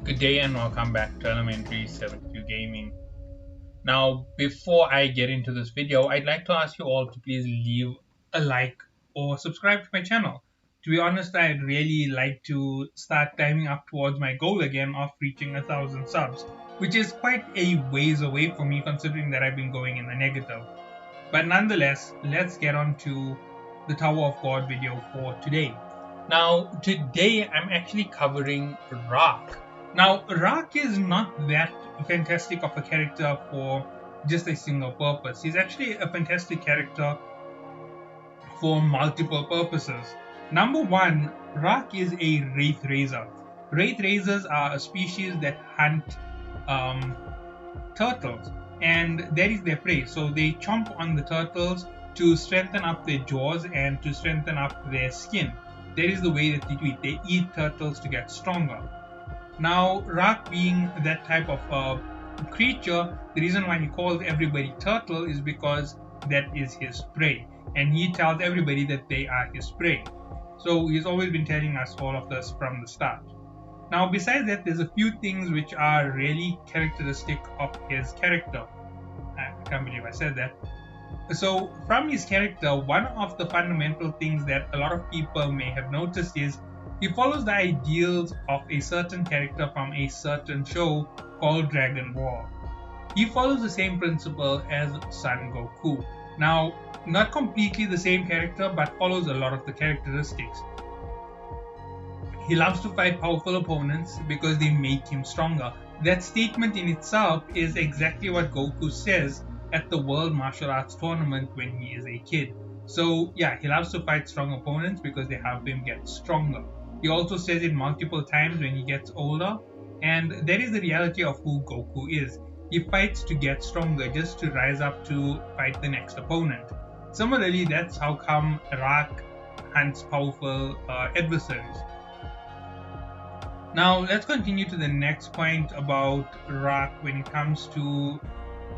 Good day and welcome back to Elementary 72 Gaming. Now, before I get into this video, I'd like to ask you all to please leave a like or subscribe to my channel. To be honest, I'd really like to start climbing up towards my goal again of reaching 1,000 subs, which is quite a ways away for me considering that I've been going in the negative. But nonetheless, let's get on to the Tower of God video for today. Now, today I'm actually covering Rak. Now, Rak is not that fantastic of a character for just a single purpose. He's actually a fantastic character for multiple purposes. Number one, Rak is a Wraith Raiser. Wraith Raisers are a species that hunt turtles, and that is their prey. So they chomp on the turtles to strengthen up their jaws and to strengthen up their skin. That is the way that they do it. They eat turtles to get stronger. Now, Rak being that type of creature, the reason why he calls everybody turtle is because that is his prey, and he tells everybody that they are his prey. So he's always been telling us all of this from the start. Now, besides that, there's a few things which are really characteristic of his character. I can't believe I said that. So, from his character, one of the fundamental things that a lot of people may have noticed is he follows the ideals of a certain character from a certain show called Dragon Ball. He follows the same principle as Son Goku. Now, not completely the same character, but follows a lot of the characteristics. He loves to fight powerful opponents because they make him stronger. That statement in itself is exactly what Goku says at the World Martial Arts Tournament when he is a kid. So yeah, he loves to fight strong opponents because they help him get stronger. He also says it multiple times when he gets older, and that is the reality of who Goku is. He fights to get stronger, just to rise up to fight the next opponent. Similarly, that's how come Rak hunts powerful adversaries. Now, let's continue to the next point about Rak when it comes to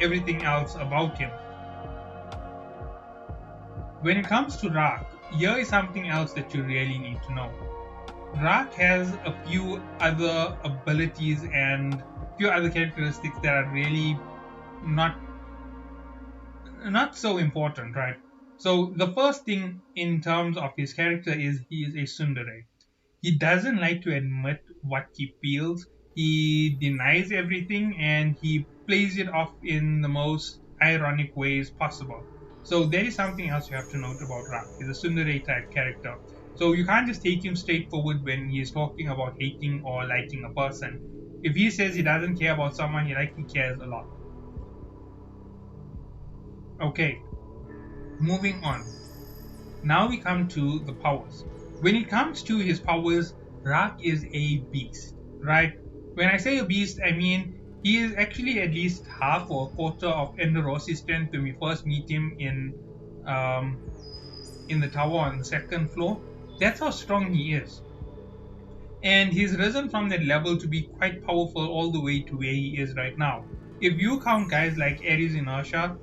everything else about him. When it comes to Rak, here is something else that you really need to know. Rak has a few other abilities and few other characteristics that are really not so important, right? So the first thing in terms of his character is he is a tsundere. He doesn't like to admit what he feels. He denies everything and he plays it off in the most ironic ways possible. So there is something else you have to note about Rak. He's a tsundere type character. So you can't just take him straightforward when he's talking about hating or liking a person. If he says he doesn't care about someone, he likely cares a lot. Okay, moving on. Now we come to the powers. When it comes to his powers, Rak is a beast, right? When I say a beast, I mean he is actually at least half or a quarter of Enderossi's strength when we first meet him in the tower on the second floor. That's how strong he is. And he's risen from that level to be quite powerful all the way to where he is right now. If you count guys like Ares Inertia,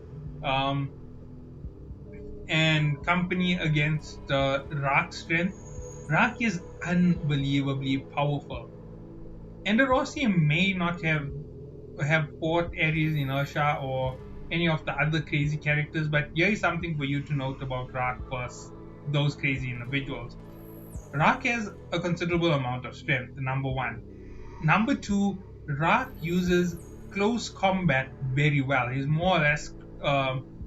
and company against Rak's strength, Rak is unbelievably powerful. Enderossi may not have fought Ares Inertia or any of the other crazy characters, but here is something for you to note about Rak versus those crazy individuals. Rak has a considerable amount of strength, number one. Number two, Rak uses close combat very well. He's more or less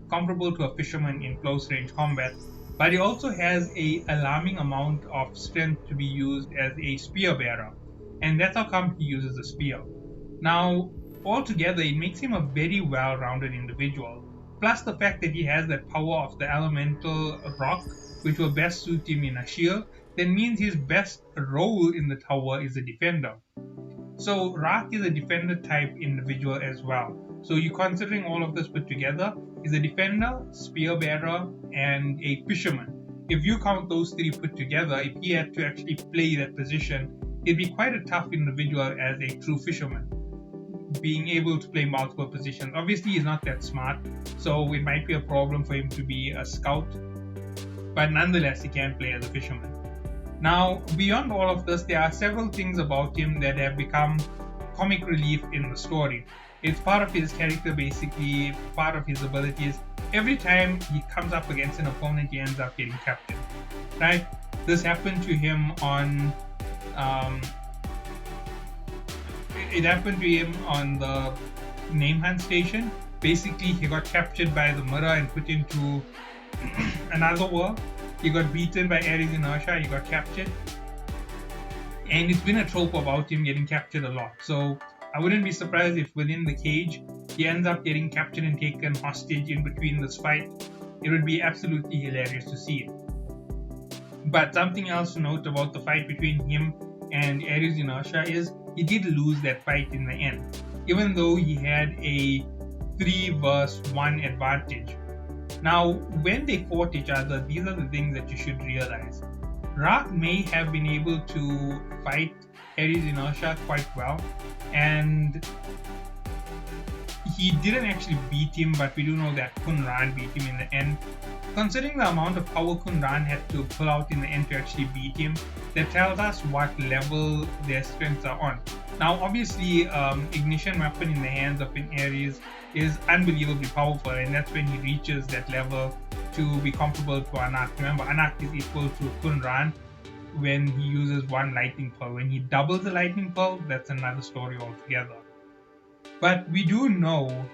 comparable to a fisherman in close range combat, but he also has a alarming amount of strength to be used as a spear bearer, and that's how come he uses a spear. Now, altogether, it makes him a very well-rounded individual. Plus the fact that he has that power of the elemental rock, which will best suit him in a shield, that means his best role in the tower is a defender. So Rak is a defender type individual as well. So you're considering all of this put together, is a defender, spear bearer, and a fisherman. If you count those three put together, if he had to actually play that position, he'd be quite a tough individual as a true fisherman, being able to play multiple positions. Obviously, he's not that smart, so it might be a problem for him to be a scout, but nonetheless, he can play as a fisherman. Now, beyond all of this, there are several things about him that have become comic relief in the story. It's part of his character, basically, part of his abilities. Every time he comes up against an opponent, he ends up getting captured, right? This happened to him on it happened to him on the name hunt station. Basically, he got captured by the mirror and put into another world. He got beaten by Ares Inertia, he got captured. And it's been a trope about him getting captured a lot. So I wouldn't be surprised if within the cage, he ends up getting captured and taken hostage in between this fight. It would be absolutely hilarious to see it. But something else to note about the fight between him and Ares Inertia is he did lose that fight in the end, even though he had a 3 versus 1 advantage. Now, when they fought each other, these are the things that you should realize. Rak may have been able to fight Ares Inertia quite well, and he didn't actually beat him, but we do know that Kun Ran beat him in the end. Considering the amount of power Kun Ran had to pull out in the end to actually beat him, that tells us what level their strengths are on. Now, obviously, Ignition Weapon in the hands of an Ares is unbelievably powerful, and that's when he reaches that level to be comparable to Anak. Remember, Anak is equal to Kun Ran when he uses 1 lightning pearl. When he doubles the lightning pearl, that's another story altogether. But we do know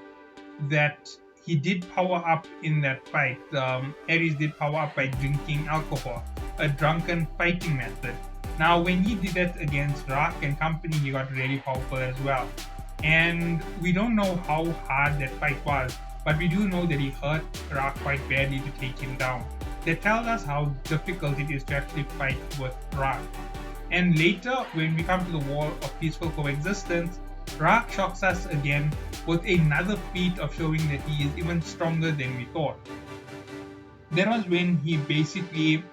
that he did power up in that fight. Ares did power up by drinking alcohol, a drunken fighting method. Now, when he did that against Rak and company, he got really powerful as well. And we don't know how hard that fight was, but we do know that he hurt Rak quite badly to take him down. That tells us how difficult it is to actually fight with Rak. And later, when we come to the Wall of Peaceful Coexistence, Rak shocks us again with another feat of showing that he is even stronger than we thought. That was when he basically,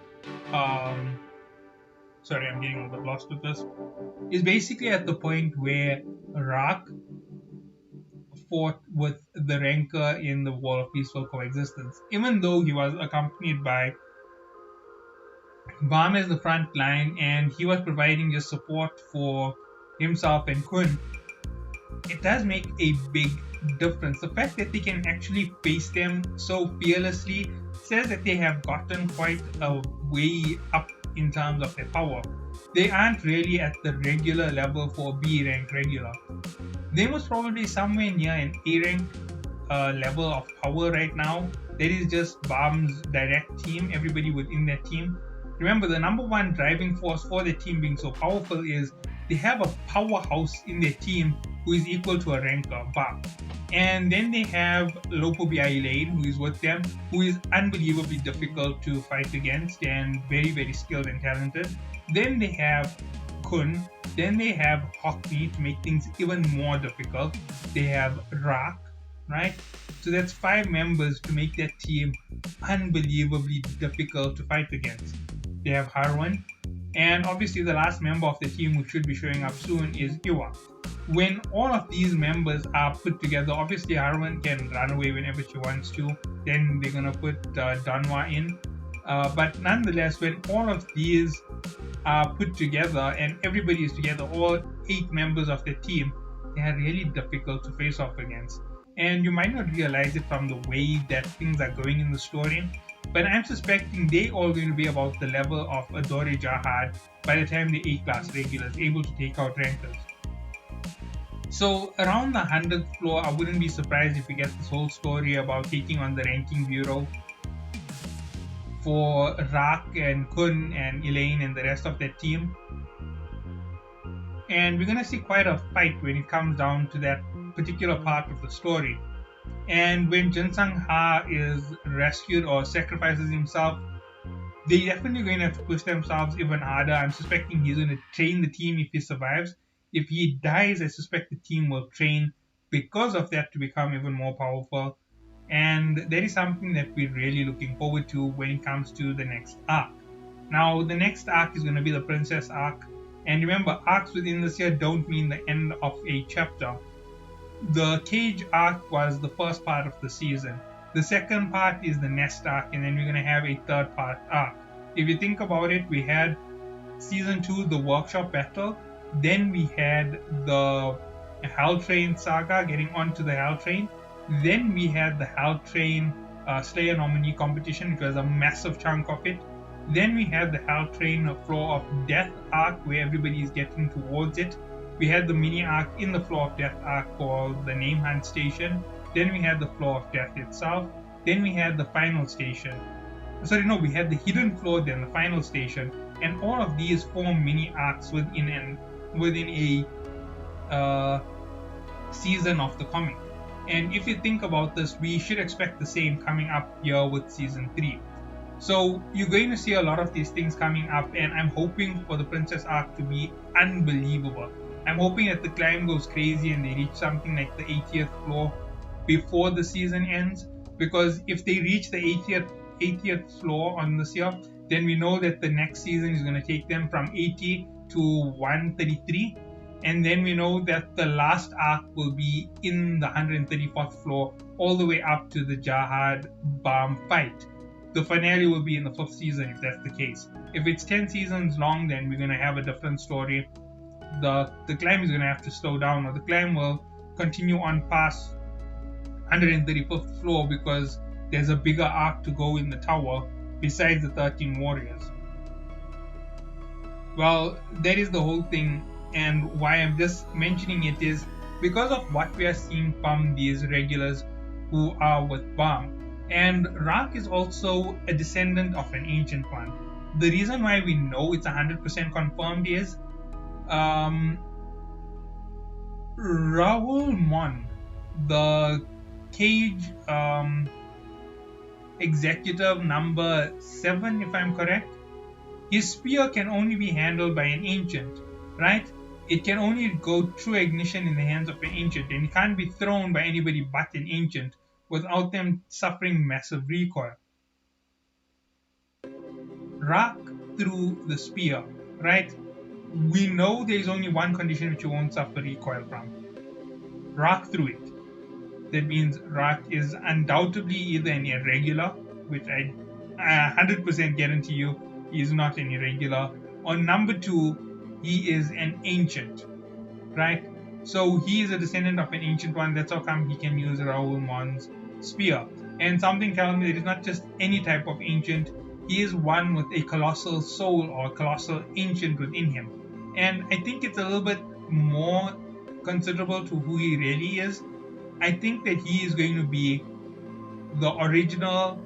sorry, I'm getting a little bit lost with this, is basically at the point where Rak fought with the Rancor in the Wall of Peaceful Coexistence. Even though he was accompanied by Bam as the front line and he was providing just support for himself and Kun, it does make a big difference. The fact that they can actually face them so fearlessly says that they have gotten quite a way up in terms of their power. They aren't really at the regular level for B rank regular. They must probably somewhere near an A rank level of power right now. That is just Bam's direct team, everybody within that team. Remember, the number one driving force for the team being so powerful is they have a powerhouse in their team who is equal to a Rancor, Bam. And then they have Lopo Bi Elaine, who is with them, who is unbelievably difficult to fight against and very, very skilled and talented. Then they have Kun. Then they have Hockney to make things even more difficult. They have Rak, right? So that's 5 members to make that team unbelievably difficult to fight against. They have Harwan. And obviously the last member of the team who should be showing up soon is Iwa. When all of these members are put together, obviously Harwan can run away whenever she wants to. Then they're going to put Danwa in. But nonetheless, when all of these are put together and everybody is together, all 8 members of the team, they are really difficult to face off against. And you might not realize it from the way that things are going in the story, but I'm suspecting they all going to be about the level of Adore Jahad by the time the A-class regular is able to take out rankers. So around the 100th floor, I wouldn't be surprised if we get this whole story about taking on the ranking bureau for Rak and Kun and Elaine and the rest of their team. And we're going to see quite a fight when it comes down to that particular part of the story. And when Jinsang Ha is rescued or sacrifices himself, they're definitely going to have to push themselves even harder. I'm suspecting he's going to train the team if he survives. If he dies, I suspect the team will train because of that to become even more powerful. And that is something that we're really looking forward to when it comes to the next arc. Now, the next arc is going to be the Princess arc. And remember, arcs within this year don't mean the end of a chapter. The Cage arc was the first part of the season. The second part is the Nest arc, and then we're going to have a third part arc. If you think about it, we had Season 2, the workshop battle. Then we had the Hell Train saga, getting onto the Hell Train. Then we had the Hell Train Slayer nominee competition, which was a massive chunk of it. Then we had the Hell Train Floor of Death arc, where everybody is getting towards it. We had the mini arc in the Floor of Death arc called the Name Hunt Station. Then we had the Floor of Death itself. Then we had the final station. We had the hidden floor, then the final station, and all of these form mini arcs within a season of the comic. And if you think about this, we should expect the same coming up here with season 3. So you're going to see a lot of these things coming up, and I'm hoping for the Princess arc to be unbelievable. I'm hoping that the climb goes crazy and they reach something like the 80th floor before the season ends, because if they reach the 80th floor on this year, then we know that the next season is going to take them from 80 to 133, and then we know that the last arc will be in the 134th floor all the way up to the Jahad Balm fight. The finale will be in the 5th season if that's the case. If it's 10 seasons long, then we're going to have a different story. The climb is going to have to slow down, or the climb will continue on past 135th floor, because there's a bigger arc to go in the tower besides the 13 warriors. Well, that is the whole thing, and why I'm just mentioning it is because of what we are seeing from these regulars who are with Balm. And Rak is also a descendant of an ancient one. The reason why we know it's 100% confirmed is Raoul Mon, the Cage executive number 7, if I'm correct, his spear can only be handled by an ancient, right? It can only go through ignition in the hands of an ancient, and it can't be thrown by anybody but an ancient without them suffering massive recoil. Rak threw the spear, right? We know there is only one condition which you won't suffer recoil from. Rak threw it. That means Rak is undoubtedly either an irregular, which I 100% guarantee you he is not an irregular, or number 2, he is an ancient, right? So he is a descendant of an ancient one. That's how come he can use Raoul Mon's spear. And something tells me that it's not just any type of ancient. He is one with a colossal soul, or a colossal ancient within him. And I think it's a little bit more considerable to who he really is. I think that he is going to be the original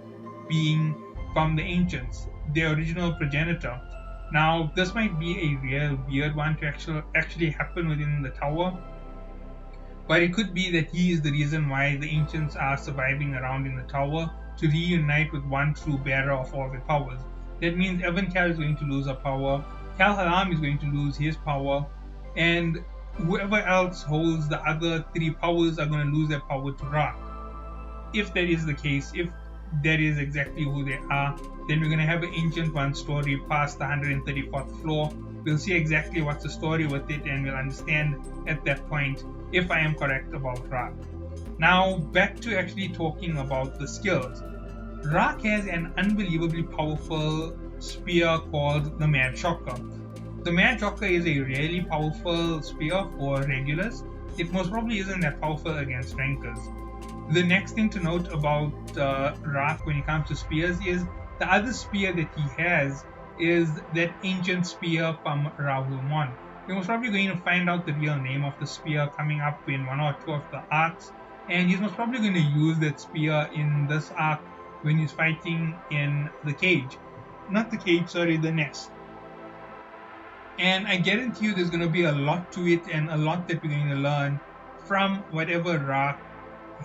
being from the ancients, the original progenitor. Now, this might be a real weird one to actually happen within the tower, but it could be that he is the reason why the ancients are surviving around in the tower, to reunite with one true bearer of all the powers. That means Evan-Cal is going to lose her power, Kal Halam is going to lose his power, and whoever else holds the other 3 powers are going to lose their power to Rak. If that is the case, if that is exactly who they are, then we're going to have an Ancient One story past the 134th floor. We'll see exactly what's the story with it, and we'll understand at that point if I am correct about Rak. Now, back to actually talking about the skills. Rak has an unbelievably powerful spear called the Mad Shocker. The Mad Shocker is a really powerful spear for regulars. It most probably isn't that powerful against rankers. The next thing to note about Rak when it comes to spears is the other spear that he has is that ancient spear from Raoul Mon. We're most probably going to find out the real name of the spear coming up in 1 or 2 of the arcs, and he's most probably going to use that spear in this arc when he's fighting in the cage. Not the cage, sorry, the nest. And I guarantee you there's going to be a lot to it, and a lot that we're going to learn from whatever Rak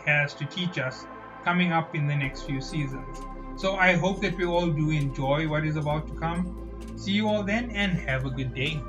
has to teach us coming up in the next few seasons. So I hope that we all do enjoy what is about to come. See you all then, and have a good day.